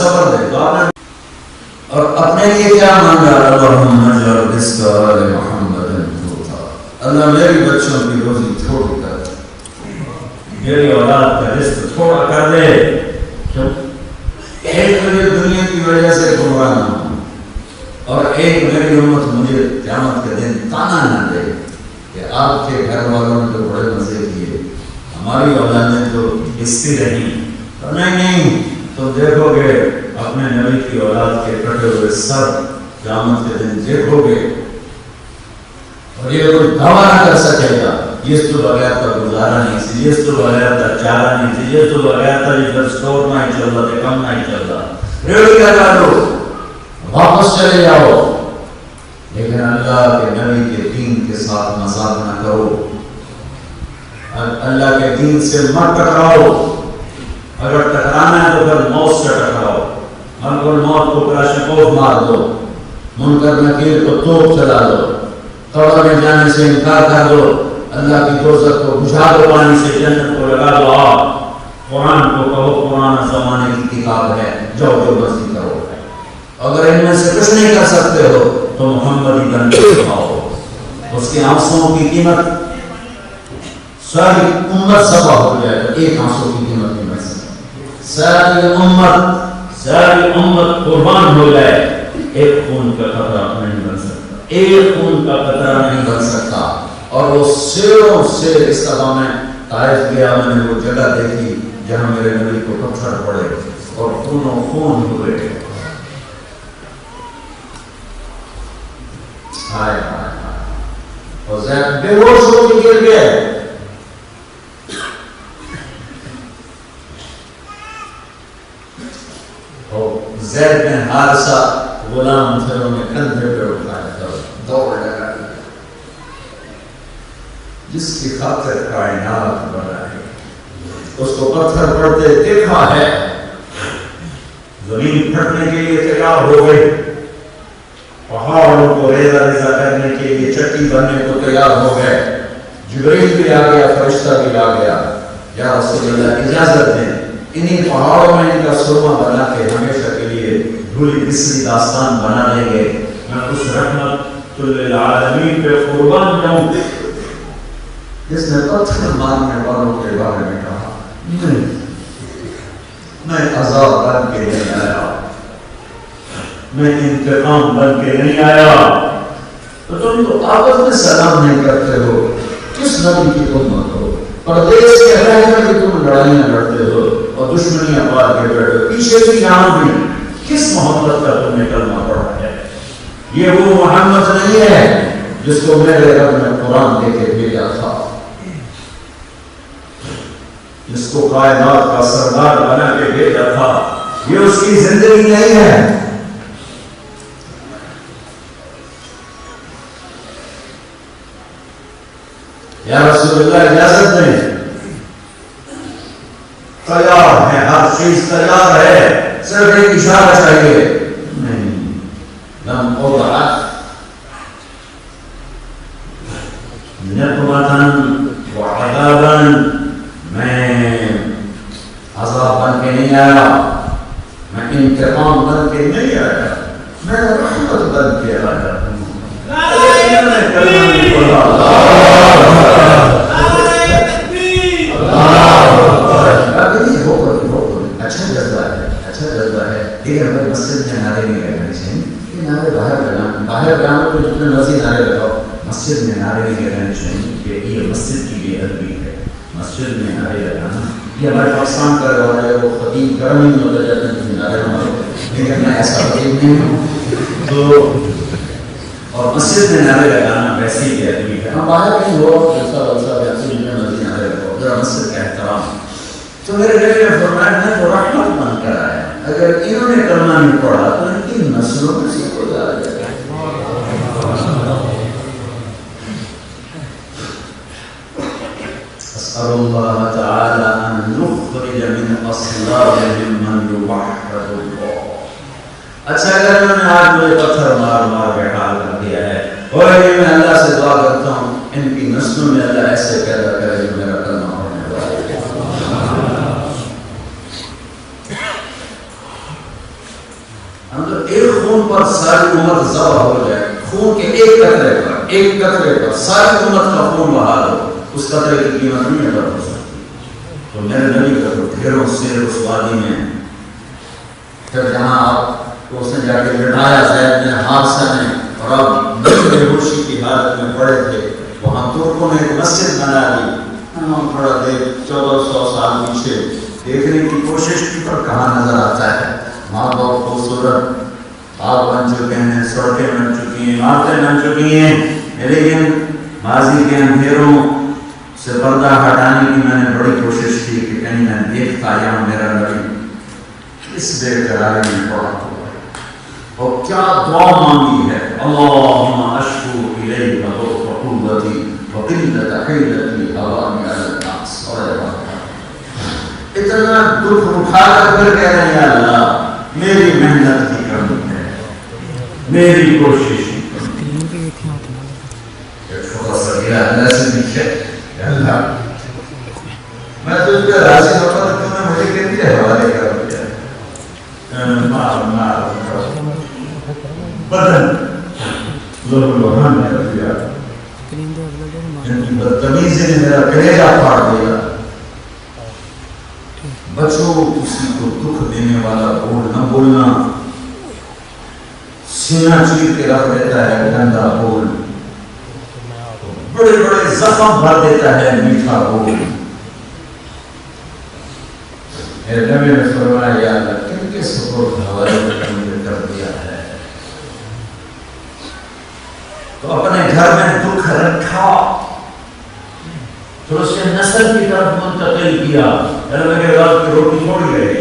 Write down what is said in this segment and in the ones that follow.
صبر دے تو آپ نے اور اپنے لیے کیا مانگا اللہم اجعل رزق آل محمد قوتا اللہ میری بچوں کی روزی تھوڑی کر دے میری اولاد کا رزق تھوڑا کر دے ایک میری دنیا کی وجہ سے گمراہ نہ ہوں اور ایک میری امت مجھے قیامت کے دن تانا نہ دے کہ آپ کے گھر والوں نے تو بڑے مزے کیے ہماری اولادیں تو ہستی رہی اور نہیں تو دیکھو گے اپنے نبی کی اولاد کے کٹے ہوئے سر قیامت کے دن دیکھو گے اور یہ کوئی دعویٰ نہ کر سکے گا یہ تو بغیر کا گزارا نہیں سی یہ تو بغیر کا چارہ نہیں سی یہ تو بغیر کا جدھر سٹور نہ ہی چل رہا تھے کم نہ ہی چل رہا ریڑی لگا دو واپس چلے جاؤ لیکن اللہ کے نبی کے دین کے ساتھ مذاق نہ کرو اللہ کے دین سے مت ٹکراؤ اگر ٹکرانا ہے تو پھر موت سے ٹکراؤ ملک الموت کو کلاشنکوف مار دو منکر نکیر کو توپ چلا دو قبر میں جانے سے انکار کر دو اللہ کی دوزخ کو بجھا دو پانی سے جنت کو لگا دو قرآن کو کہو قرآن زمانے کی کتاب ہے جاؤ جو مرضی کرو اگر ان میں سے کچھ نہیں کر سکتے ہو تو محمدی بن کے دکھاؤ اس کے آنسوں کی قیمت ساری امت صفا ہو جائے تو ایک آنسوں کی قیمت نہیں بن سکتی ساری امت قربان ہو جائے ایک خون کا قطرہ نہیں بن سکتا ایک خون کا قطرہ نہیں بن سکتا اور وہ سیروں سے اس طرح میں طائف گیا میں نے وہ جگہ دیکھی جہاں میرے نبی کو پتھر پڑے اور خونوں خون ہوئے اور زید بے ہوش ہو کے گر گئے اور زید بن حارثہ غلام تھے انہوں نے کندھے پہ اٹھایا تھا دوڑ لگا دیا جس کی خاطر کائنات بنائی اس کو پتھر پڑتے دیکھا ہے زمین پھٹنے کے لیے تیار ہو گئی پہاڑوں کو ریزہ ریزہ کرنے کے لیے چٹی بننے کو تیار ہو گئے جبریل بھی آ گیا فرشتہ بھی آ گیا یا رسول اللہ اجازت دیں انہی پہاڑوں میں ان کا سرما بنا کے ہمیشہ کے لیے بھولی بسری داستان بنا لیں گے میں اس رحمت للعالمین پہ قربان جاؤں جس نے پتھر مارنے والوں کے بارے میں کہا نہیں میں عذاب بن کے نہیں آیا میں انتقام بن کے نہیں آیا تو تم تو آپس میں سلام نہیں کرتے ہو کس نبی کی امت ہو پردیس کے رہ کر بھی تم لڑائیاں لڑتے ہو اور دشمنیاں پال کے بیٹھے ہو پیچھے بھی یہاں بھی کس محبت کا تم نے کلمہ پڑھا ہے یہ وہ محمد نہیں ہے جس کو میرے رب نے قرآن دے کے بھیجا تھا جس کو کائنات کا سردار بنا کے بھیجا تھا یہ اس کی زندگی نہیں ہے یا رسول اللہ اجازت دیں تیار ہے ہر چیز تیار ہے صرف ایک اشارہ چاہیے نہیں لم اوضعت نقمتاً وعذاباً میں عذاب بن کے نہیں آیا میں انتقام بن کے نہیں آیا میں رحمت بن کے آیا اچھا جذبہ ہے لیکن ہمیں مسجد میں نعرے نہیں لگانے چاہیے یہ نعرے باہر گانا کو جتنے مرضی نعرے لگاؤ مسجد میں نعرے نہیں لگانے چاہیے کہ یہ مسجد کی بے ادبی ہے مسجد میں نعرے لگانا یہ ہمارے پاکستان کا رواج ہے وہ خطیب گرم ہی ہوتا جاتے ہیں نعرے مارو لیکن میں ایسا خطیب نہیں ہوں تو اور مسجد میں نعرے لگانا ویسے ہی بے ادبی ہے ہم باہر کہیں ہو جیسا ویسا ویسے جتنے مرضی نعرے لگاؤ ذرا مسجد کا احترام تو میرے نبی نے فرمایا میں تو رحمت بن کر آیا اگر انہوں نے کلمہ نہیں پڑھا تو ان کی نسلوں میں سے کوئی آ جائے گا اسأل اللہ تعالی ان نخرج من اصلابهم من یوحد اللہ اچھا اگر انہوں نے آج مجھے پتھر مار مار کے حال کر دیا ہے اور میں اللہ سے دعا کرتا ہوں ان کی نسلوں میں اللہ ایسے پیدا کرے جو میرا کلمہ پڑھنے والا ہے اندر ایک خون پر ساری امت ذبح ہو جائے، خون کے ایک قطرے پر ساری امت کا خون بہا دو، اس قطرے کی قیمت نہیں ادا ہو سکتی۔ تو میرے نبی کا تو ڈھیروں سے اس وادی میں، پھر جہاں آپ کو اس نے جا کے لٹایا زید نے حادثہ میں، اور آپ بے ہوشی کی حالت میں پڑے تھے، وہاں ترکوں نے ایک مسجد بنا دی، ہم تھوڑا دیر 1400 سال پیچھے دیکھنے کی کوشش کی پر کہاں نظر آتا ہے۔ ماں باپ خوبصورت آگ بن چکے ہیں، سڑکیں بن چکی ہیں، عمارتیں بن چکی ہیں، لیکن ماضی کے اندھیروں سے پردہ ہٹانے کی میں نے بڑی کوشش کی کہ کہیں میں دیکھتا یہاں میرا نبی اس بے قراری میں پڑا ہوا ہے، اور کیا دعا مانگی ہے، اللہم اشکو الیک ضعف قوتی وقلت حیلتی حوامی علی الناس، اتنا دکھ اٹھا کر پھر کہہ رہے ہیں اللہ میری محنت کی کمی ہے، میری کوشش کی کمی ہے۔ ایک چھوٹا سا گیا اللہ سے دیکھے اللہ میں تجھ پہ راضی ہوتا تو تم نے مجھے کتنے حوالے کر دیا، مار بدن لوہان میں رکھ دیا، بدتمیزی نے میرا کلیجہ پھاڑ دیا۔ بچوں کسی کو دکھ دینے والا بول نہ بولنا، سینہ چیر کے رکھ دیتا ہے گندا بول، بڑے بڑے زخم بھر دیتا ہے میٹھا بول۔ میرے نبی نے فرمایا یا اللہ کن کے سپرد حوالے مجھے کر دیا ہے، تو اپنے گھر میں دکھ رکھا، تو اس کے نسل کی طرف منتقل کیا، میرے رات کی روٹی چھوڑی گئے،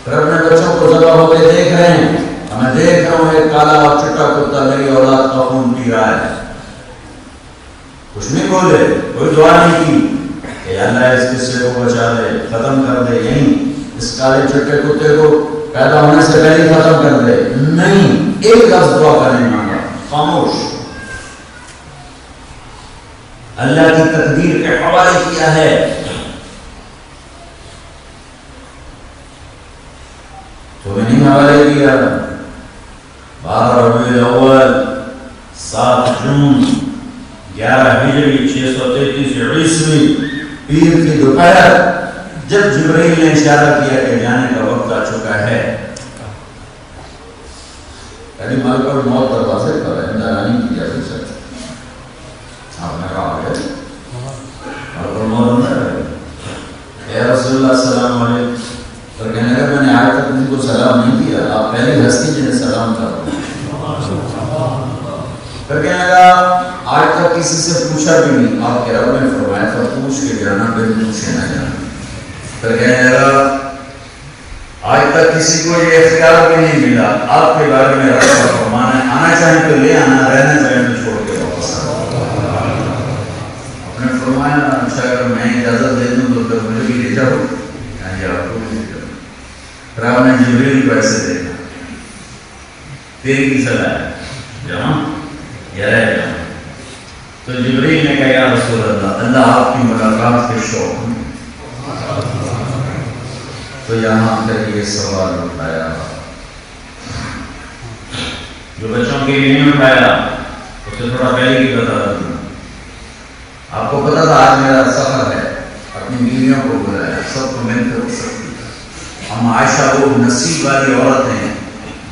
پھر اپنے بچوں کو ذبح ہوتے دیکھ رہے ہیں، میں دیکھ رہا ہوں ایک کالا اور چٹا کتا میری اولاد کا خون پی رہا ہے، کچھ نہیں بولے، کوئی دعا نہیں کی کہ اللہ اس قصے کو بچا دے، ختم کر دے، یہیں اس کالے چٹے کتے کو پیدا ہونے سے پہلے ختم کر دے، نہیں ایک لفظ دعا کا نہیں مانگا، خاموش، اللہ کی تقدیر کے حوالے کیا ہے۔ تو میں نہیں حوالے کیا، 12 ربیع الاول 7 جون 11 ہجری 633 عیسوی پیر کی دوپہر جب جبرائیل نے اشارہ کیا کہ جانے کا وقت آ چکا ہے، یعنی ملک الموت دروازے پر ہے، اندرانی کی جا سکتا آپ نے کہا ہے ملک الموت اندر ہے، اے رسول اللہ سلام علیکم، اور کہنے لگا میں نے آج تک ان کو سلام نہیں کیا، آپ پہلی ہستی جنہیں سلام کرو۔ پھر کہنے لگا آج تک کسی سے پوچھا بھی نہیں، آپ کے رب نے فرمایا تھا پوچھ کے جانا پھر پوچھے نہ جانا۔ پھر کہنے لگا آج تک کسی کو یہ اختیار بھی نہیں ملا، آپ کے بارے میں رب کا فرمان ہے آنا چاہیں تو لے آنا، رہنا چاہیں تو چھوڑ کے واپس آنا۔ آپ نے فرمایا اچھا اگر میں اجازت دے دوں تو پھر مجھے بھی لے جاؤ، یعنی آپ کو بھی لے جاؤ۔ پھر آپ نے جبریل کو ایسے دیکھا، تیری کی صلاح ہے جہاں یہ رہ جاؤ، تو جبریل نے کہا یا رسول اللہ اللہ آپ کی ملاقات کے شوق میں، تو یہاں پھر یہ سوال اٹھایا جو بچوں کے لیے نہیں اٹھایا، اسے تھوڑا پہلے کی بتا دوں، آپ کو پتا تھا آج میرا سفر ہے، اپنی بیویوں کو بلایا، سب کو مل کر سکتی، ہم عائشہ وہ نصیب والی عورت ہیں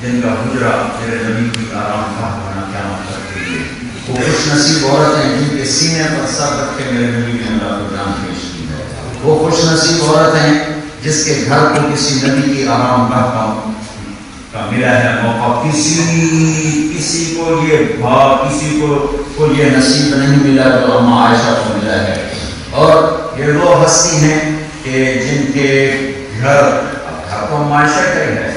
جن کا حجرہ میرے نبی کی آرام گاہ بنا قیامت تک کے لیے، وہ خوش نصیب عورت ہیں جن کے سینے پر سر رکھ کے میرے نبی نے اللہ کو جان پیش کی ہے، وہ خوش نصیب عورت ہیں جس کے گھر کو کسی نبی کی آرام گاہ کا ملا ہے موقع، کسی کو یہ نصیب نہیں ملا جو اما عائشہ کو ملا ہے۔ اور یہ وہ ہستی ہیں کہ جن کے گھر کو عائشہ کا ہے،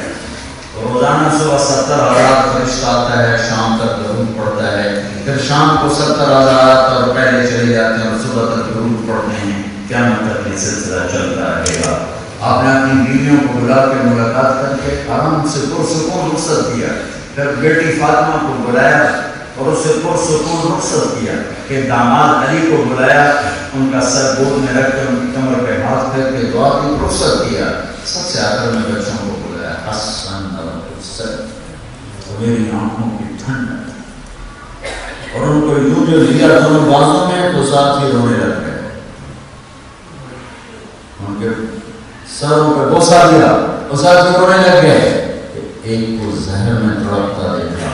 روزانہ صبح 70,000 فرشتہ آتا ہے، شام تک درود پڑھتا ہے، پھر شام کو 70,000 اور پہلے چلے جاتے ہیں اور صبح تک درود پڑھتے ہیں، قیامت تک یہ سلسلہ چلتا رہے گا۔ آپ نے اپنی بیویوں کو بلا کے ملاقات کر کے آرام سے پرسکون رخصت دیا، پھر بیٹی فاطمہ کو بلایا اور اسے پرسکون رخصت کیا، کہ داماد علی کو بلایا، ان کا سر گود میں رکھ کے ان کی کمر پہ ہاتھ پھیر کے دعا کی رخصت کیا، سب سے آخر میں بچوں کو بلایا، حسن میری آنکھوں کی ٹھنڈک، اور ان کو یوں جو لیا دونوں بازوں میں تو ساتھ ہی رونے لگ گئے، ان کے سروں پہ بوسہ دیا اور ساتھ ہی رونے لگ گئے۔ ایک کو زہر میں تڑپتا دیکھا،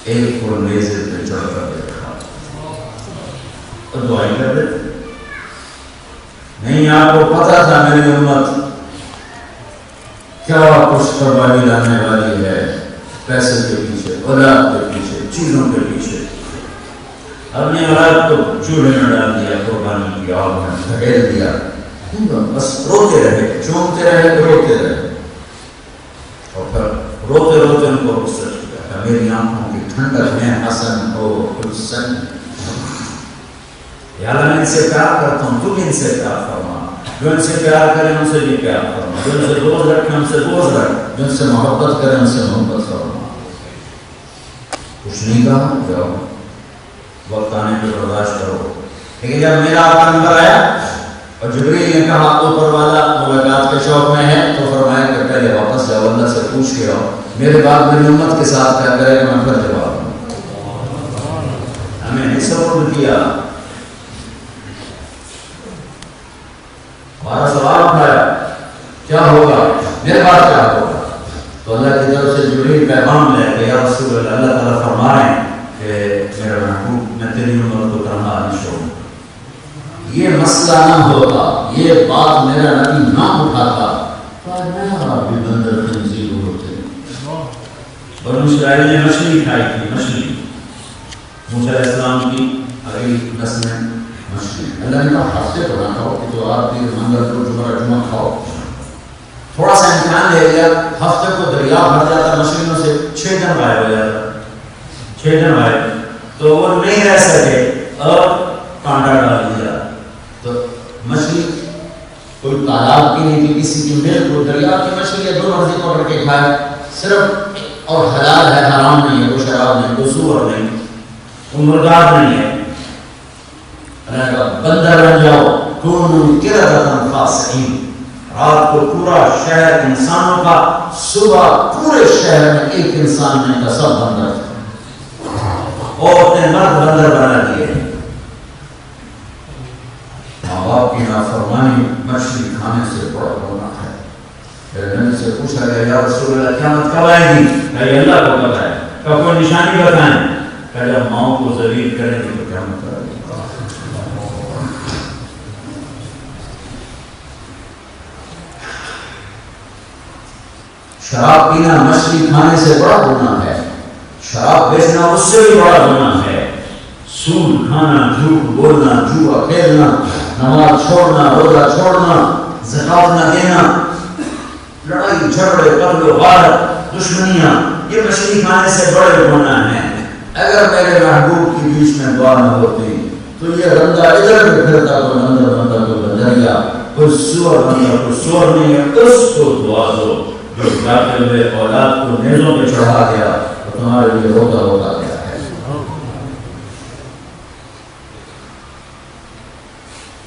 ایک کو نیزے پہ چڑھتا دیکھا، اور دعائیں کر رہے تھے۔ نہیں، آپ کو پتا تھا میری امت کیا کچھ قربانی لانے والی ہے، پیسے کے پیچھے، اولاد کے پیچھے، چیزوں کے پیچھے۔ اپنی اولاد کو چولہے میں ڈال دیا، قربانی کی آگ میں دھکیل دیا، بس روتے رہے، چومتے رہے، روتے رہے، اور پھر روتے روتے ان کو غصہ چکا، میری آنکھوں کی ٹھنڈک میں حسن ہو حسن، یا اللہ میں ان سے پیار کرتا ہوں، تم ان سے پیار فرما، جو ان سے پیار کریں ان سے بھی پیار فرما، جو ان سے دوست رکھیں ان سے دوست رکھ، جو ان سے محبت کریں ان سے محبت فرما۔ کچھ نہیں کہا، جاؤ وقت آنے پہ برداشت کرو۔ لیکن جب میرا آقا نمبر آیا اور جبریل نے کہا اوپر والا ملاقات کے شوق میں ہے، تو فرمایا کہ پہلے واپس جاؤ، اللہ سے پوچھ کے آؤ میرے بعد میری امت کے ساتھ کیا کرے گا، میں پھر جواب دوں۔ ہمیں نہیں سپورٹ کیا، ہمارا سوال اٹھایا کیا ہوگا، میرے بعد کیا ہوگا، تو اللہ کی طرف سے جبریل پیغام لے کہ یا رسول اللہ، اللہ تعالیٰ فرما رہے ہیں کہ میرا محبوب میں تیری امت کو تنہا نہیں چھوڑوں۔ یہ مسئلہ نہ ہوتا، یہ بات میرا نبی نہ اٹھاتا، بھی بندر خنزیر ہوتے۔ بنو اسرائیل نے مچھلی کھائی تھی، مچھلی، موسیٰ علیہ السلام کی اگلی نسل میں مچھلی، اللہ نے کہا ہفتے کو نہ کھاؤ، کہ تو آپ بھی منگل کو جمعہ کھاؤ۔ تھوڑا سا امتحان لے لیا، ہفتے کو دریا بھر جاتا مچھلیوں سے، 6 دن غائب ہو جاتا، 6 دن غائب، تو وہ نہیں رہ سکے اور کانٹا ڈال دیا، تو مچھلی کوئی تالاب کی نہیں تھی، کسی کی مل کو، دریا کی مچھلی ہے، جو مرضی پکڑ کے کھائے، صرف اور حلال ہے، حرام نہیں ہے، کوئی شراب نہیں، کوئی سور نہیں، کوئی مردار نہیں ہے۔ اللہ کا بندہ بن جاؤ، کونوا قردۃ خاسئین، رات کو پورا شہر انسانوں کا، صبح پورے شہر میں ایک انسان نہیں تھا، سب بندر تھے، عورتیں مرد بندر بنا دیے۔ ماں باپ کی نافرمانی مچھلی کھانے سے بڑا گناہ ہے۔ پھر نبی سے پوچھا گیا یا رسول اللہ قیامت کب آئے گی؟ کہ اللہ کو پتہ ہے، کہ کوئی نشانی بتائیں، کہ جب ماؤں کو ذلیل کریں گے تو قیامت آئے گی۔ شراب پینا مچھلی کھانے سے بڑا گناہ ہے، شراب بیچنا اس سے بھی بڑا گناہ ہے، سود کھانا، جھوٹ بولنا، جوا کھیلنا، نماز چھوڑنا، روزہ چھوڑنا، زکات نہ دینا، لڑائی جھگڑے، قتل و غارت، دشمنیاں، یہ مچھلی کھانے سے بڑے گناہ ہیں۔ اگر میرے محبوب کی بیچ میں دعا نہ ہوتی تو یہ رندہ ادھر بھی پھرتا، کوئی اندر بندہ کوئی بندریا، کوئی سور بندہ کوئی سور نہیں ہے، اس کو دعا دو جو جاتے ہوئے اولاد کو نیزوں پہ چڑھا گیا تو تمہارے لیے روتا ہوتا گیا ہے۔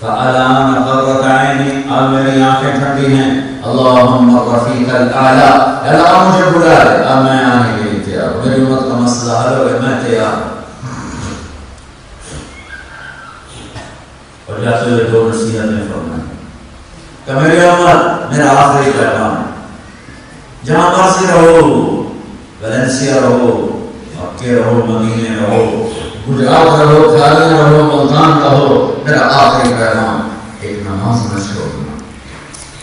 فَأَلَانَ قَرَّتْ عَيْنِي، اب میری آنکھیں ٹھنڈی ہیں، اللہم رفیق الاعلیٰ، اللہ مجھے بلا لے، اب میں آنے کے لیے تیار ہوں، میری امت کا مسئلہ حل ہو گیا، میں تیار ہوں۔ اور جاتے ہوئے 2 نصیحتیں فرمائیں کہ میری امت، میرا آخری پیغام ہے، جہاں مرضی رہو، ویلنسیا رہو، مکے رہو، مدینے رہو، گجرات رہو، کھالیاں رہو، ملتان رہو، میرا آخری پیغام ایک نماز نہ چھوڑنا،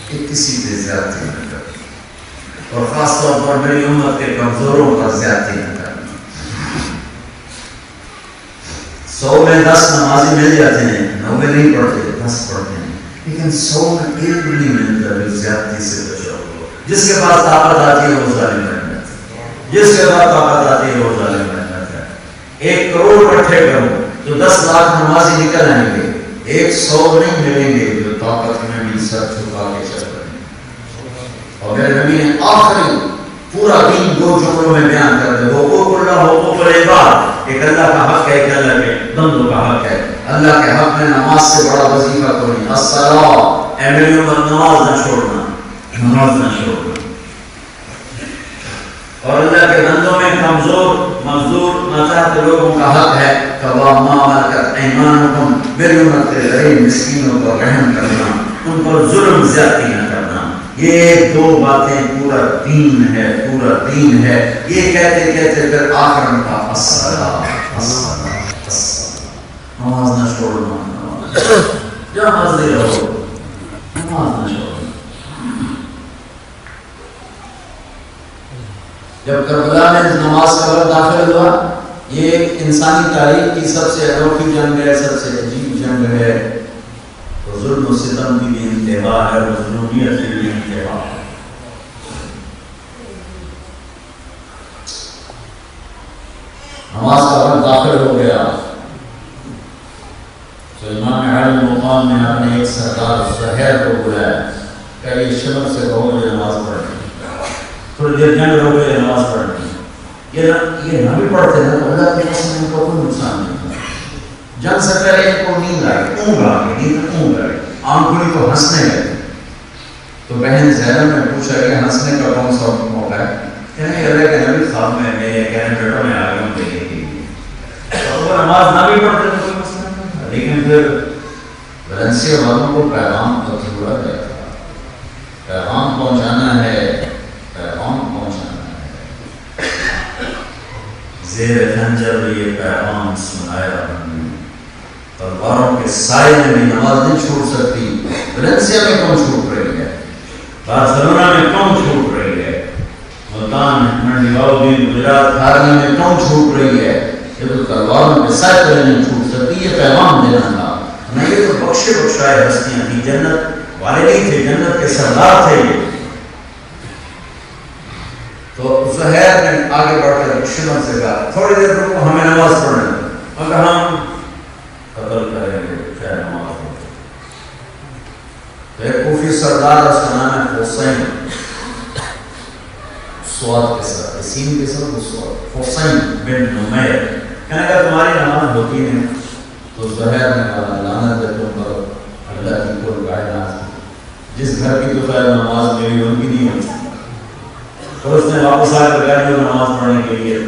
کہ کسی پہ زیادتی نہ کرنا، اور خاص طور پر میری امت کے کمزوروں پر زیادتی نہ کرنا۔ 100 میں 10 نمازی مل جاتے ہیں، 90 نہیں پڑھتے، 10 پڑھتے ہیں، لیکن 100 میں 1 بھی نہیں ملتا، بھی زیادتی سے بچو۔ جس کے پاس طاقت آتی ہے وہ ظالم بن جاتا ہے، جس کے پاس طاقت آتی ہے وہ ظالم بن جاتا ہے۔ 1 کروڑ اکٹھے کرو تو 10 لاکھ نمازی نکل آئیں گے، 100 نہیں ملیں گے جو طاقت میں بھی سر جھکا کے چل رہے ہیں۔ اور میرے نبی نے آخری پورا دین 2 جملوں میں بیان کر دے، حقوق اللہ، حقوق العباد، ایک اللہ کا حق ہے، ایک اللہ کے بندوں کا حق ہے۔ اللہ کے حق میں نماز سے بڑا وظیفہ کوئی نہیں، الصلاۃ، اے میری امت نماز نہ چھوڑنا، نماز نہ چھوڑنا۔ اور اللہ کے بندوں کمزور مزدور ناچاہتے لوگوں کا حق ہے کہ وہ ما ملکت ایمانکم، میری امت کے غریب مسکینوں پر رحم کرنا، ان پر ظلم زیادتی نہ کرنا. یہ دو باتیں پورا دین ہے، پورا دین ہے. یہ کہتے کہتے پھر آخر میں کہا الصلاۃ. نماز نہ چھوڑنا، جہاں حاضر رہو نماز نہ چھوڑنا. جب کربلا میں نماز کا وقت داخل ہوا، یہ ایک انسانی تاریخ کی سب سے انوکھی جنگ ہے، سب سے عجیب جنگ ہے. تو ظلم و ستم کی بھی انتہا ہے، مظلومیت کی بھی انتہا ہے. نماز کا وقت داخل ہو گیا تو امام عالم مقام نے اپنے ایک سردار زہیر کو بلایا کہ یہ شمر سے کہو مجھے نماز پڑھنی. تھوڑی دیر جنگ ہو گئی، نماز پڑھنی. یہ نہ بھی پڑھتے ہیں تو اللہ کی قسم ان کو کوئی نقصان نہیں تھا. جنگ سے پہلے ان کو نیند آ گئی، اونگ آ گئی، نیند اونگ آ گئی، آنکھوں کو ہنسنے لگے. تو بہن زینب نے پوچھا کہ ہنسنے کا کون سا موقع ہے؟ کہنے اللہ کے نبی خواب میں میرے کہنے بیٹوں میں آ گیا ہوں دیکھنے کے لیے. تو نماز نہ بھی پڑھتے تو کوئی مسئلہ نہیں تھا. لیکن پھر ویلنسیا والوں کو پیغام پہنچایا گیا تھا. پیغام پہنچانا ہے، پیغام پہنچانا ہے. زیر خنجر یہ پیغام سنایا ہم نے. تلواروں کے سائے میں بھی نماز نہیں چھوڑ سکتی. ویلنسیا میں کون چھوٹ رہی ہے؟ بارسلونا میں کون چھوٹ رہی ہے؟ ملتان منڈیواؤدین گجرات ہارنے میں کون چھوٹ رہی ہے؟ یہ تو تلواروں کے سائے پر نہیں چھوٹ سکتی. یہ پیغام دینا تھا. نہیں یہ تو بخشے بخشائے ہستیاں تھیں، جنت والے نہیں تھے، جنت کے سردار تھے یہ. تو زہیر نے آگے بڑھ کر شمر سے کہا تھوڑی دیر رکو، ہمیں نماز پڑھنے دو. مگر ہم قتل کریں گے چاہے نماز پڑھیں. ایک کوفی سردار اس کا نام ہے حسین، سواد کے ساتھ، سین کے ساتھ سواد، حسین بن نمیر. کہنے کا تمہاری نماز ہوتی نہیں. تو زہیر نے کہا لعنت ہے تم پر، اللہ کی کوئی کائنات جس گھر کی تو خیر نماز میری ان کی نہیں ہوتی. تو اس نے واپس آ کر کہا جو نماز پڑھنے کے لیے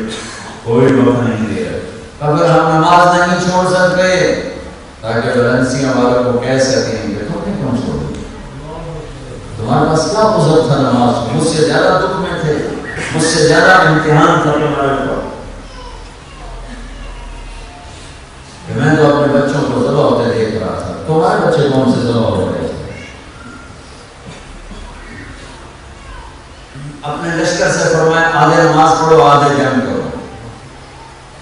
کوئی وقت نہیں دے رہا. اگر ہم نماز نہیں چھوڑ سکتے تاکہ ویلنسیا والوں کو کہہ سکیں کہ تم نے کیوں چھوڑ دی؟ تمہارے پاس کیا عذر تھا؟ نماز مجھ سے زیادہ دکھ میں تھے، مجھ سے زیادہ امتحان تھا تمہارے اوپر. میں تو اپنے بچوں کو ذبح ہوتے دیکھ رہا تھا، تمہارے بچے کون سے ذبح ہو رہے تھے؟ اپنے لشکر سے فرمائے آدھے نماز پڑھو آدھے جنگ کرو.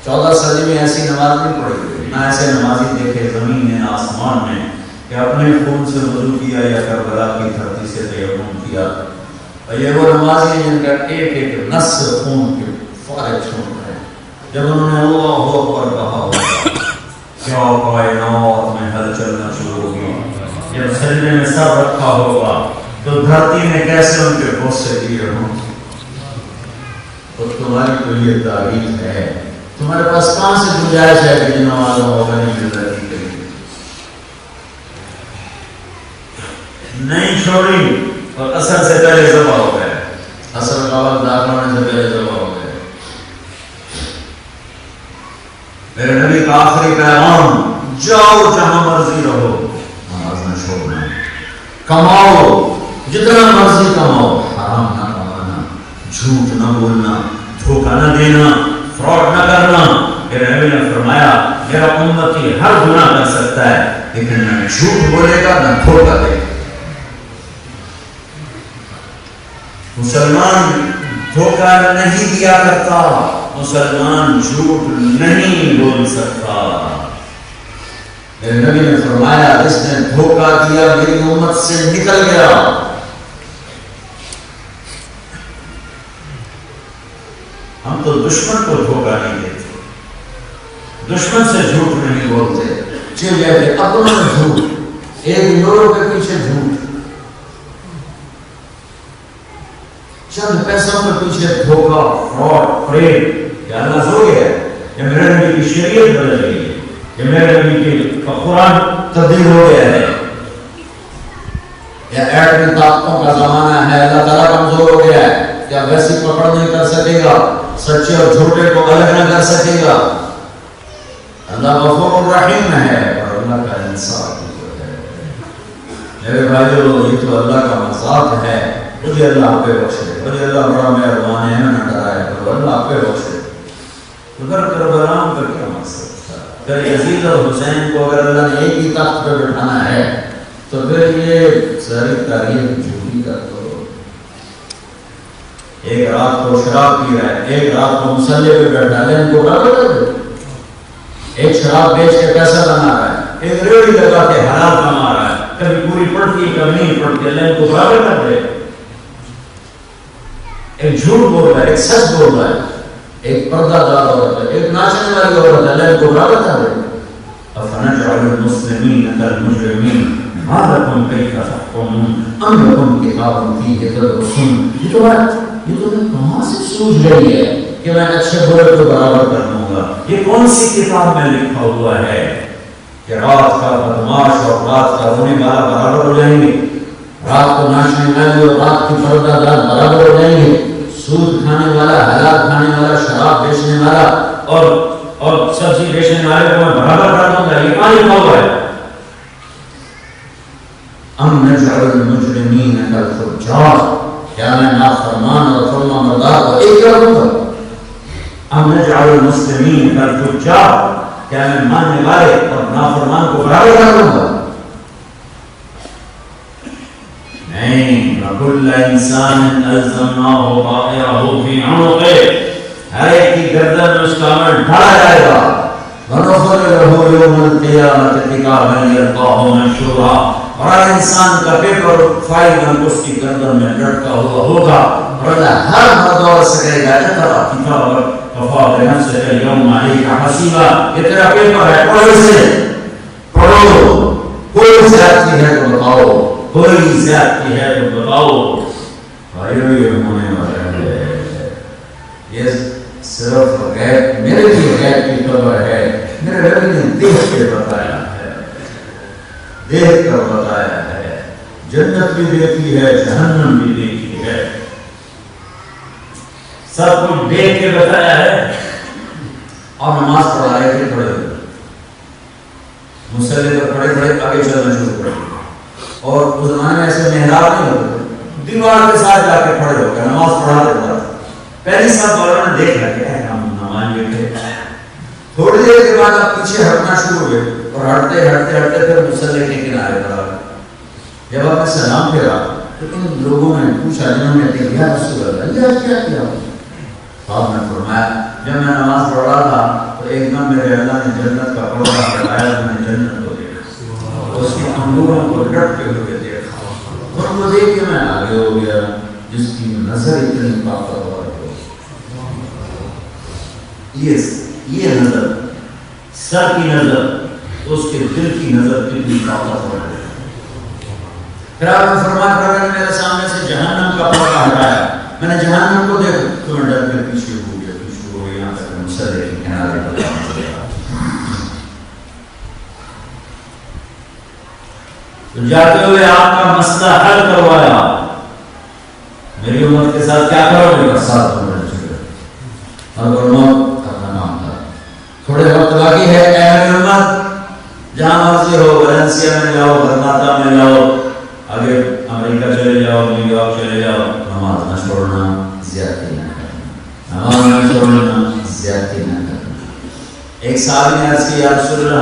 14 صدی میں ایسی نماز نہیں پڑھی گئی. نہ ایسے نمازی دیکھے زمین میں نہ آسمان میں کہ اپنے خون سے وضو کیا یا کربلا کی دھرتی سے تیمم کیا. اور یہ وہ نمازی جن کا ایک ایک نس خون کے فارغ چھوڑ رہے. جب انہوں نے اللہ اکبر کہا ہوگا کیا کائنات میں ہل چلنا شروع ہوگی. جب سجدے میں سر رکھا ہوگا تو دھرتی میں کیسے ان کے غصے دیے ہوں. تو تمہاری تو یہ تعریف ہے. تمہارے پاس کہاں سے گنجائش ہے کہ جن نمازوں ہوگا نہیں مل رہی کریں. نہیں چھوڑی اور اثر سے پہلے ذبح ہو گئے. اثر کا وقت داخل ہونے سے پہلے ذبح ہو گئے. میرے نبی کا آخری پیغام جاؤ جہاں مرضی رہو، نماز نہ چھوڑنا. کماؤ جتنا مرضی کماؤ، حرام نہ کمانا، جھوٹ نہ بولنا، دھوکہ نہ دینا، فراڈ نہ کرنا. میرے نبی نے فرمایا میرا امتی ہر گناہ کر سکتا ہے لیکن نہ جھوٹ بولے گا نہ دھوکہ دے گا. مسلمان دھوکہ نہیں دیا کرتا، مسلمان جھوٹ نہیں بول سکتا. میرے نبی نے فرمایا جس نے دھوکہ دیا میری امت سے نکل گیا. ہم تو دشمن کو دھوکہ نہیں دیتے، دشمن سے جھوٹ نہیں بولتے. اپنا جھوٹ، 1 یورو کے پیچھے جھوٹ، چند پیسوں کے پیچھے دھوکہ، فراڈ، فریب. یا اللہ سو گیا، یا میرے نبی کی شریعت بدل گئی ہے، یا میرے نبی کا قرآن تبدیل ہو گیا ہے، یا ایٹمی طاقتوں کا زمانہ ہے، اللہ تعالیٰ کمزور ہو گیا ہے، کیا ویسی پکڑ نہیں کر سکے گا. سچے اور جھوٹے کو الگ نہ کر سکے گا. اللہ غفور الرحیم ہے اور اللہ کا انصاف ہے. میرے بھائیو یہ تو اللہ کا مذاق ہے. مجھے اللہ آپ پہ بخش دے, مجھے اللہ بڑا مہربان ہے, نہ ڈرائے کرو, اللہ آپ پہ بخش دے. اگر کربلا کا کیا مقصد تھا؟ اگر یزید اور حسین کو اگر اللہ نے ایک ہی تخت پہ بٹھانا ہے تو پھر یہ ساری تاریخ جھوٹی کر دو. ایک رات کو شراب پی رہا ہے, ایک رات کو مسلح پہ بیٹھا ہے, ان کو برابر کر دو. ایک شراب بیچ کے پیسہ بنا رہا ہے, ایک ریڑھی لگا کے حلال کما رہا ہے, کبھی پوری پڑتی ہے کبھی نہیں پڑتی, اللہ ان کو برابر کر دے. ایک جھوٹ بول رہا ہے, ایک سچ بول رہا ہے, ایک پردہ دار عورت ہے, ایک ناچنے والی عورت ہے, اللہ ان کو برابر کر دے. افنجعل المسلمین کالمجرمین ما لکم کیف تحکمون ام لکم کتاب فیہ تدرسون. یہ تو میں کہاں سے سوچ رہی ہے کہ میں اچھے برے کو برابر کر دوں گا؟ یہ کون سی کتاب میں لکھا ہوا ہے کہ رات کا بدماش اور رات کا رونے والا برابر ہو جائیں گے, رات کو ناچنے والے اور رات کی پردہ دار برابر ہو جائیں گے, سود کھانے والا, حلال کھانے والا, شراب بیچنے والا اور سبزی بیچنے والے کو میں برابر کر دوں گا؟ یہ کہاں لکھا ہوا ہے؟ ام نجعل المجرمین کالفجار, کیا میں نافرمان اور فرما بردار کو ایک کر دوں گا؟ ام نجعل المسلمین کالفجار, کیا میں ماننے والے اور نافرمان کو برابر کر دوں گا؟ نہیں. وَكُلَّ إِنسَانٍ أَلْزَمْنَاهُ طَائِرَهُ فِي عُنُقِهِ, ہر ایک کی گردن میں اس کا عمل ڈھالا جائے گا. وَنُخْرِجُ لَهُ يَوْمَ الْقِيَامَةِ كِتَابًا يَلْقَاهُ مَنشُورًا, اور ہر انسان کا پیپر فائل میں اس کی گردن میں لٹکا ہوا ہوگا, اور اللہ ہر مرد اور سے کہے گا اقرأ کتابک کفیٰ بنفسک اليوم علیک حسیبا, یہ تیرا پیپر ہے, پڑھو اسے, پڑھو, کوئی زیادتی ہے تو بتاؤ, کوئی زیادتی ہے تو بتاؤ. بھائیو یہ ہونے والا ہے, یہ صرف غیب, میرے لیے غیب کی خبر ہے, میرے رب نے دیکھ کے بتایا ہے, دیکھ کر بتایا ہے. جنت بھی دیکھی ہے, جہنم بھی دیکھی ہے, سب کچھ دیکھ کے بتایا ہے. اور نماز پڑھا رہے تھے, پڑھے مصلی پر پڑھے پڑھے آگے چلنا شروع کر دیا. اور اس زمانے میں ایسے محراب نہیں ہوتے, دیوار کے ساتھ جا کے کھڑے ہو گئے نماز پڑھا دیتا. پہلی سب والوں نے دیکھ لیا کہ ہم نماز بیٹھے. تھوڑی دیر کے بعد آپ پیچھے ہٹنا شروع ہوئے اور ہٹتے ہٹتے ہٹتے پھر مصلی کے کنارے پر آ گئے. جب آپ نے سلام پھیرا تو ان لوگوں نے پوچھا, جنہوں نے کہا یا رسول اللہ یہ کیا کیا؟ آپ نے فرمایا جب میں نماز پڑھ رہا تھا تو ایک دم میرے اللہ نے جنت کا پردہ ہٹایا, میں جنت کو دیکھا, اس کے انگوروں کو لٹکتے ہوئے دیکھا, اور وہ دیکھ کے میں آگے ہو گیا. جس کی نظر اتنی طاقتور ہو, یہ نظر, سر کی نظر, اس کے دل کی نظر کتنی طاقتور ہے. پھر آپ نے فرمایا کہ میں نے میرے سامنے سے جہنم کا پردہ ہٹایا, میں نے جہنم کو دیکھا تو میں ڈر کے پیچھے ہو گیا, یہاں تک مصلی کے کنارے پر تو جاتے ہوئے آپ کا مسئلہ حل کروایا. میری امت کے ساتھ کیا کرو گے؟ ساتھ ہونا چاہیے, اور موت اپنا نام تھا. تھوڑے وقت باقی ہے, اے میری امت جہاں مرضی ہو, ویلنسیا میں جاؤ, غرناطہ میں جاؤ, آگے امریکہ چلے جاؤ, نیو یارک چلے جاؤ, نماز نہ چھوڑنا, زیادتی نہ کرنا, نماز نہ چھوڑنا, زیادتی نہ کرنا. ایک صحابی نے عرض کیا, یا رسول اللہ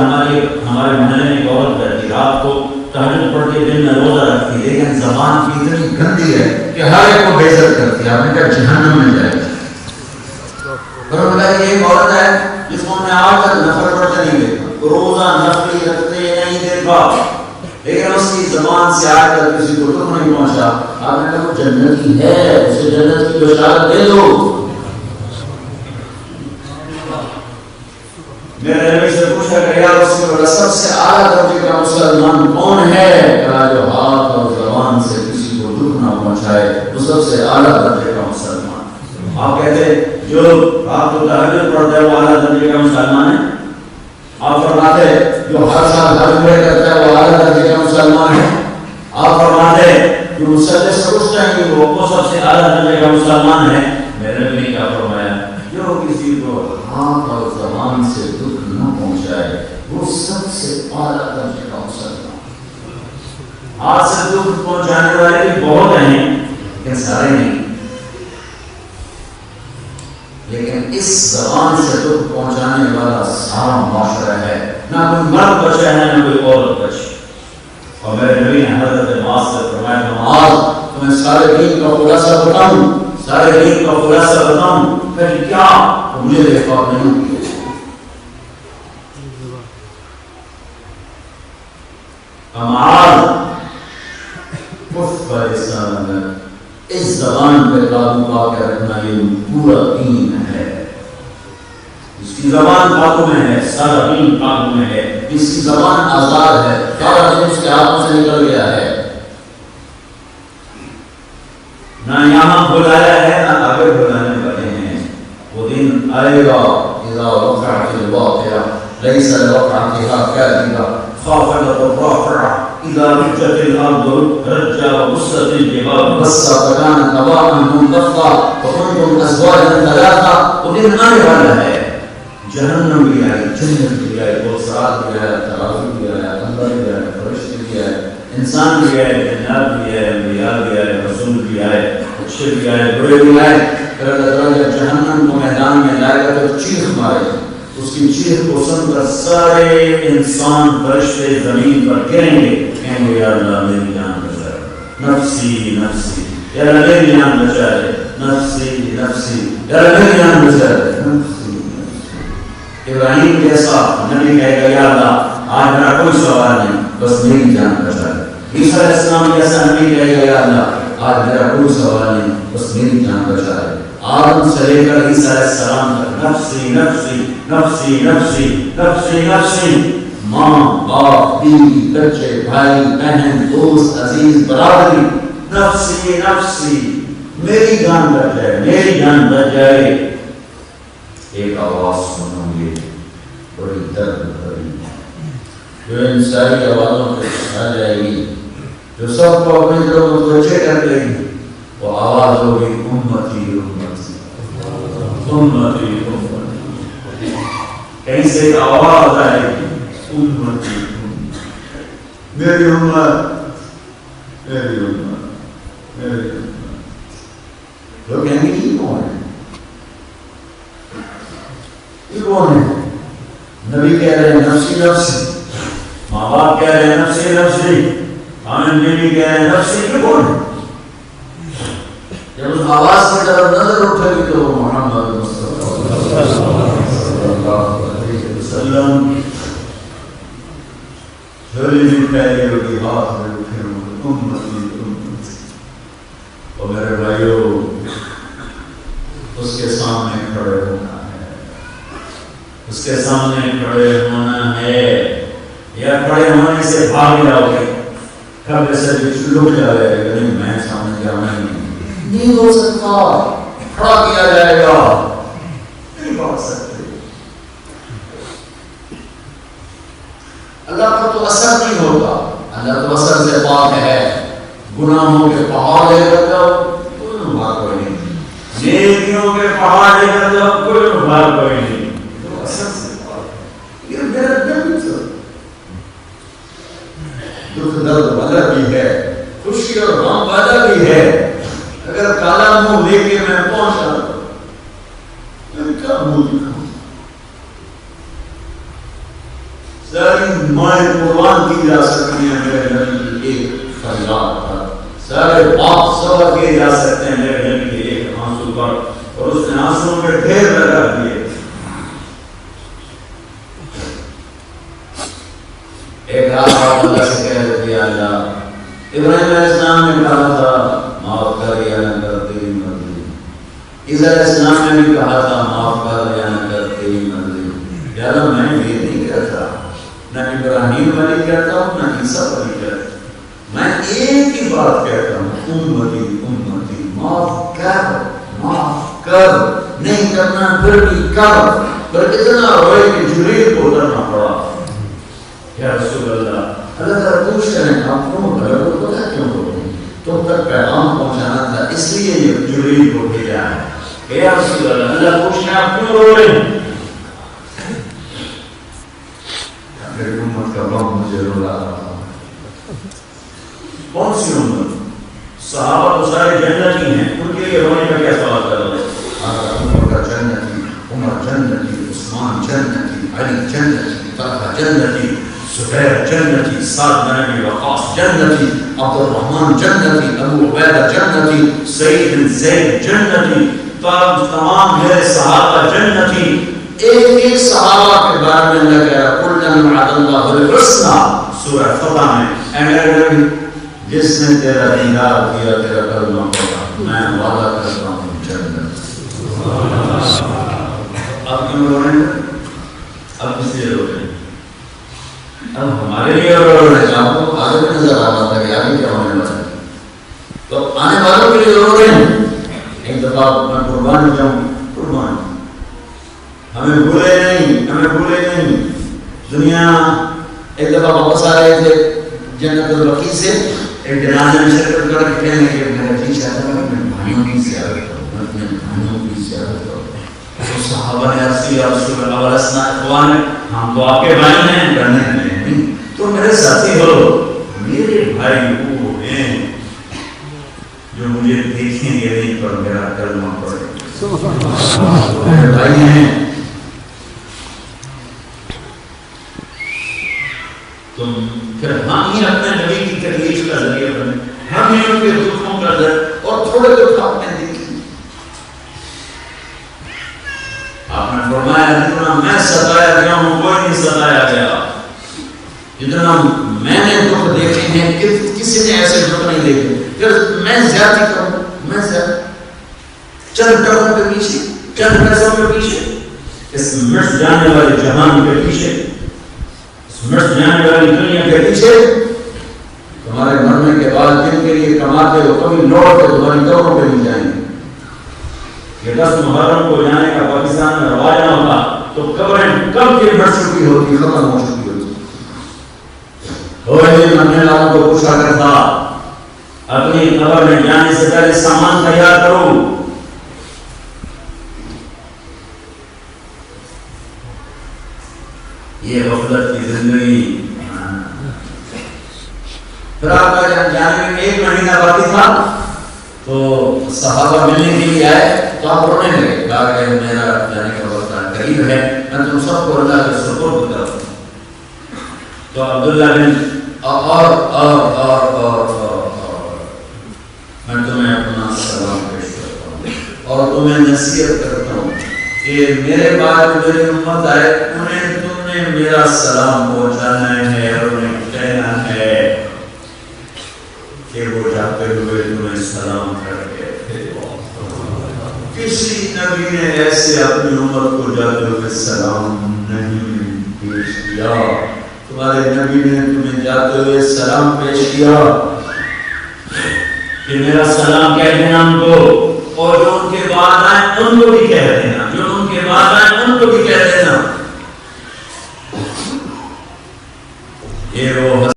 ہمارے محلے میں ایک عورت رہتی, رات کو تہجد پڑھ کے دن میں روزہ رکھتی, لیکن زبان کی اتنی گندی ہے کہ ہر ایک کو بے عزت کرتی ہے. آپ نے کہا جہنم میں جائے گی. پر بولا یہ ایک عورت ہے جس کو میں آج تک نفل پڑھتے نہیں دیکھا, روزہ نفلی رکھتے نہیں دیکھا, لیکن اس کی زبان سے آج تک کسی کو دکھ نہیں پہنچا. آپ نے کہا وہ جنتی ہے, اسے جنت کی بشارت دے دو. میرے نبی سے پوچھا کہ یا رسول اللہ سب سے اعلیٰ درجے کا مسلمان کون ہے؟ کہا جو ہاتھ اور زبان سے کسی کو دکھ نہ پہنچائے وہ سب سے اعلیٰ درجے کا مسلمان. آپ کہتے جو رات کو تہجد پڑھتا ہے وہ اعلیٰ درجے کا مسلمان ہے. آپ فرماتے جو ہر سال حج کرتا ہے وہ اعلیٰ درجے کا مسلمان ہے. آپ فرماتے جو مصلی سے اٹھتا ہے وہ سب سے اعلیٰ درجے کا مسلمان ہے. میرے نبی نے کیا فرمایا, کسی کو ہاتھ اور زبان سے دکھ نہ پہنچائے وہ سب سے اعلیٰ درجے کا مسلمان. ہاتھ سے دکھ پہنچانے والے بھی بہت ہیں لیکن سارے نہیں. لیکن اس زبان سے دکھ پہنچانے والا سارا معاشرہ ہے. نہ کوئی مرد بچا ہے نہ کوئی عورت بچی. اور میرے نبی نے حضرت معاذ سے فرمایا معاذ تمہیں سارے دین کا خلاصہ بتاؤں سارے دین کا خلاصہ بتاؤں. پھر کیا مجھے ریکارڈ نہیں کیا. معاذ اس زبان پہ قابو پا کے رکھنا یہ پورا دین ہے. اس کی زبان قابو میں ہے سارا دین قابو میں ہے. اس کی زبان آزاد ہے سارا دین اس کے ہاتھوں سے نکل گیا ہے. نہ یہاں بلایا ہے نہ آگے بلانے والے ہیں. وہ دن آئے گا اذا وقعت الواقعہ ليس لوقعتها كاذبة خافضة رافعة إذا رجت الأرض رجا وبست الجبال بسا فكانت هواء منبثا وكنتم أزواجا ثلاثة. ودن آنے والا ہے. جہنم بھی آئی جنت بھی آئی بلسرات بھی آئی ترازو بھی آئی اندر بھی آئی فرشتے بھی آئی انسان بھی آئے جنات بھی آئے انبیاء بھی آئے رسول بھی آئے اچھے بھی آئے برے بھی آئے. پھر اللہ تعالیٰ جب جہنم کو میدان میں لائے گا تو چیخ مارے. اس کی چیخ کو سن کر سارے انسان فرشتے زمین پر گریں گے کہیں گے یا اللہ میری جان بچائے نفسی نفسی یا اللہ میری جان بچائے نفسی نفسی یا اللہ میری جان بچائے نفسی نفسی. ابراہیم جیسا نبی کہے گا یا اللہ آج میرا کوئی سوال نہیں بس میری جان بچائے. عیسیٰ علیہ السلام جیسا نبی کہے گا یا اللہ آج میرا کوئی سوال نہیں بس میری جان بچائے. آدم سے لے کر عیسیٰ علیہ السلام تک نفسی نفسی نفسی نفسی نفسی نفسی. ماں باپ بیوی بچے بھائی بہن دوست عزیز برادری نفسی نفسی میری جان بچ جائے میری جان بچ جائے. ایک آواز سنوں گے بڑی درد بھری جو ان ساری آوازوں پہ آ جائے گی جو سب کو اپنے دلوں کو بچے کر دے گی. وہ آواز ہوگی امتی امتی امتی امتی. کہیں سے ایک آواز آئے گی امتی میری امت میری امت میری امت. لوگ کہیں گے یہ کون ہے یہ کون ہے. نبی کہہ رہے ہیں نفسی نفسی ماں باپ کہہ رہے ہیں نفسی نفسی آمین بیوی کہہ رہے ہیں نفسی. یہ کون ہے. جب اس آواز کی طرف نظر اٹھے گی تو محمد مصطفیٰ صلی اللہ علیہ وسلم جھولی بھی پہلے ہوگی ہاتھ میں اٹھے ہوگی امتی امتی. اور میرے بھائیو اس کے سامنے کھڑے ہونا ہے اس کے سامنے کھڑے ہونا ہے. یا کھڑے ہونے سے بھاگ جاؤ گے کب سے لک جائے گا نہیں میں سامنے جانا نہیں ہو سکتا. کھڑا کیا جائے گا نہیں بڑھ سکتے. اللہ کا تو اثر نہیں ہوتا. اللہ تو اثر سے پاک ہے. گناہوں کے پہاڑ لے کر جاؤ کوئی نبھار کوئی نہیں. نیکیوں کے پہاڑ لے کر جاؤ کوئی نبھار کوئی نہیں. تو اثر سے پاک. یہ میرا دل سے دکھ درد والا بھی ہے خوشی اور غم والا بھی ہے. اگر کالا منہ لے کے میں پہنچا میں کیا منہ دکھاؤں. ساری مائیں قربان کی جا سکتی ہیں میرے نبی کی ایک فریاد پر. سارے باپ سوا کیے جا سکتے ہیں میرے نبی کے ایک آنسو پر. اور اس نے آنسوں کے ڈھیر لگا دیے. ایک رات اللہ سے کہہ رہے تھے اللہ ابراہیم علیہ السلام نے کہا تھا معاف کر یا نہ کر تیری مرضی. عیسیٰ علیہ السلام نے بھی کہا تھا معاف کر یا نہ کر تیری مرضی. یا اللہ میں یہ نہیں کہتا نہ ابراہیم والی کہتا ہوں نہ عیسیٰ والی کہتا ہوں. میں ایک ہی بات کہتا ہوں امتی امتی معاف کر نہیں کرنا پھر بھی کر. پر اتنا روئے کہ جبریل کو اترنا پڑا. یا رسول اللہ اللہ تعالیٰ پوچھ رہے ہیں آپ کیوں کرو تو پتہ کیوں کرو تم تک پیغام پہنچانا تھا اس لیے یہ جبریل کو بھیجا ہے کہ یا رسول اللہ، اللہ پوچھنے آپ کیوں رو رہے ہیں؟ میری امت کا غم مجھے رلا رہا ہے۔ کون سی امت؟ صحابہ تو سارے جنتی ہیں، ان کے لیے رونے کا کیا سوال کر رہا ہے؟ ابو بکر جنتی، عمر جنتی، عثمان جنتی، علی جنتی، طلحہ جنتی، زبیر جنتی، سعد بن ابی وقاص جنتی، عبد الرحمن جنتی، ابو عبیدہ جنتی، سعید بن زید جنتی، تمام میرے صحابہ جنتی۔ ایک ایک صحابہ کے بارے میں اللہ کہہ رہا کلن وعد اللہ الحسنی، سورہ فتح میں، اے میرے نبی جس نے تیرا دیدار کیا، تیرا کلمہ پڑھا، میں وعدہ کرتا ہوں جنت۔ اب کیوں رو رہے ہیں؟ اب کس لیے رو رہے ہیں؟ اب ہمارے لیے رو رہے ہیں، آپ کو آگے بھی نظر آ رہا تھا کہ آگے کیا ہونے والا ہے، تو آنے والوں کے لیے رو رہے ہیں۔ ایک دفعہ میں قربان جاؤں، قربان ہمیں بھولے نہیں، ہمیں بھولے نہیں۔ دنیا ایک دفعہ واپس آ رہے تھے جنت البقیع سے، ایک جنازے میں شرکت کر کے کہنے کہ میرا جی چاہتا ہے میں اپنے بھائیوں کی زیارت کروں، میں اپنے بھائیوں کی زیارت کروں۔ تو صحابہ نے عرض کیا رسول اللہ ولسنا اخوان، ہم تو آپ کے بھائی ہیں، ڈرنے میں نہیں، تو میرے ساتھی ہو، میرے بھائی وہ ہیں جو مجھے دیکھیں گے نہیں پر میرا کلمہ پڑھیں، میرے بھائی ہیں۔ تم پھر ہم ہی اپنے نبی کی تکلیف کا ذریعہ بنے، ہم ہی ان کے دکھوں کا درد، اور تھوڑے دکھ آپ نے دیکھی۔ آپ نے فرمایا جتنا میں ستایا گیا ہوں کوئی نہیں ستایا گیا، جتنا میں نے دکھ دیکھے ہیں کسی نے ایسے دکھ نہیں دیکھے۔ پھر میں زیادتی کروں، میں زیادہ چند ڈروں کے پیچھے، چند پیسوں کے پیچھے، اس مٹ جانے والے جہان کے پیچھے، مرد جانے والی دنیا کے پیچھے، تمہارے مرنے کے بعد جن کے لیے کماتے ہو کبھی لوٹ کے تمہاری قبروں پہ نہیں جائیں گے۔ یہ 10 محرم کو جانے کا پاکستان میں رواج نہ ہوتا تو قبریں کب کی بڑھ چکی ہوتی، ختم ہو چکی ہوتی۔ ہوئے مرنے والوں کو پوچھا کرتا اپنی قبر میں جانے سے پہلے سامان تیار کرو۔ یہ غفلت کی زندگی۔ پھر آپ کا جانے میں 1 مہینہ باقی تھا تو صحابہ ملنے کے لیے آئے تو آپ رونے لگے، کہا کہ میرا جانے کا وقت قریب ہے، میں تم سب کو اللہ کے سپرد کرتا ہوں۔ تو عبداللہ بن میں تمہیں اپنا سلام پیش کرتا ہوں اور تمہیں نصیحت کرتا ہوں کہ میرے بعد میری امت آئے، انہیں میرا سلام پہنچانا ہے اور انہیں کہنا ہے کہ وہ جاتے ہوئے تمہیں سلام کر کے تھے۔ کسی نبی نے ایسے اپنی امت کو جاتے ہوئے سلام نہیں پیش کیا، تمہارے نبی نے تمہیں جاتے ہوئے سلام پیش کیا کہ میرا سلام کہہ دینا ان کو، اور جو ان کے بعد آئے ان کو بھی کہہ